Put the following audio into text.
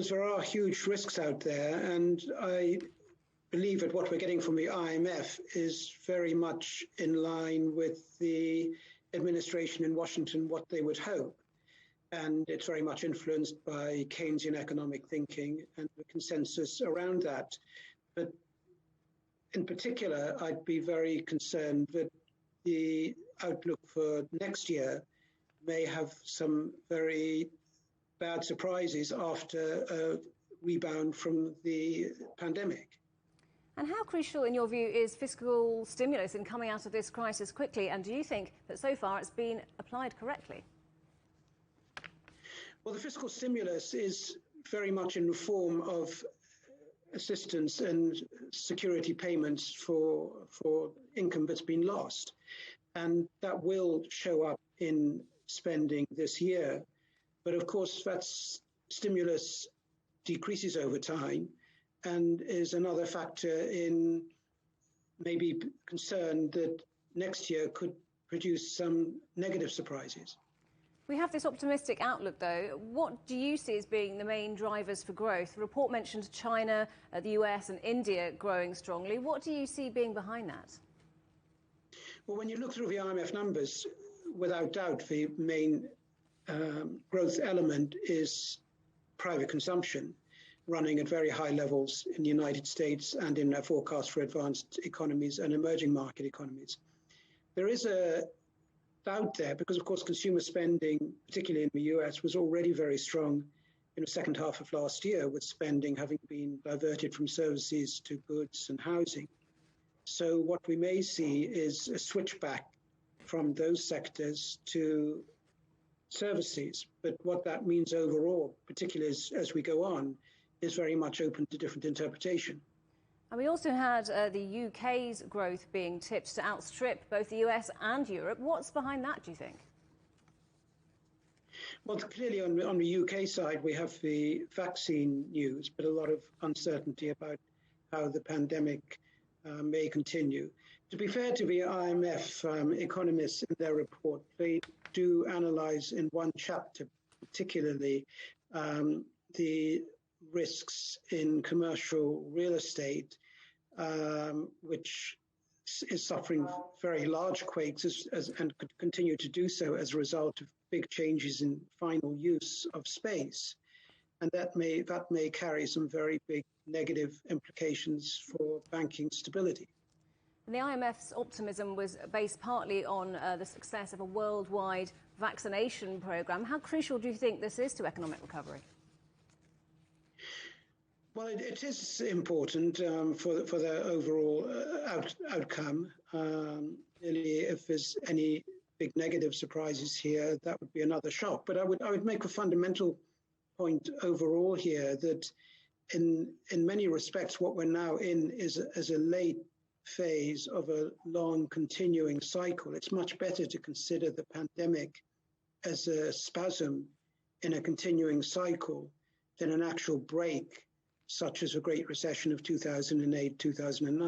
There are huge risks out there, and I believe that what we're getting from the IMF is very much in line with the administration in Washington, what they would hope. And it's very much influenced by Keynesian economic thinking and the consensus around that. But in particular, I'd be very concerned that the outlook for next year may have some very bad surprises after a rebound from the pandemic. And how crucial, in your view, is fiscal stimulus in coming out of this crisis quickly? And do you think that so far it's been applied correctly? Well, the fiscal stimulus is very much in the form of assistance and security payments for income that's been lost. And that will show up in spending this year. But of course, that stimulus decreases over time and is another factor in maybe concern that next year could produce some negative surprises. We have this optimistic outlook, though. What do you see as being the main drivers for growth? The report mentioned China, the US and India growing strongly. What do you see being behind that? Well, when you look through the IMF numbers, without doubt, the main growth element is private consumption, running at very high levels in the United States and in their forecast for advanced economies and emerging market economies. There is a doubt there because, of course, consumer spending, particularly in the US, was already very strong in the second half of last year, with spending having been diverted from services to goods and housing. So what we may see is a switch back from those sectors to services. But what that means overall, particularly as we go on, is very much open to different interpretation. And we also had the UK's growth being tipped to outstrip both the US and Europe. What's behind that, do you think? Well, clearly on the UK side, we have the vaccine news, but a lot of uncertainty about how the pandemic may continue. To be fair to the IMF economists in their report, they do analyze in one chapter, particularly the risks in commercial real estate, which is suffering very large quakes and could continue to do so as a result of big changes in final use of space. And that may carry some very big negative implications for banking stability. And the IMF's optimism was based partly on the success of a worldwide vaccination program. How crucial do you think this is to economic recovery? Well, it is important for the overall outcome. Really, if there's any big negative surprises here, that would be another shock. But I would make a fundamental point overall here that in many respects, what we're now in is a late phase of a long continuing cycle. It's much better to consider the pandemic as a spasm in a continuing cycle than an actual break, such as the Great Recession of 2008, 2009.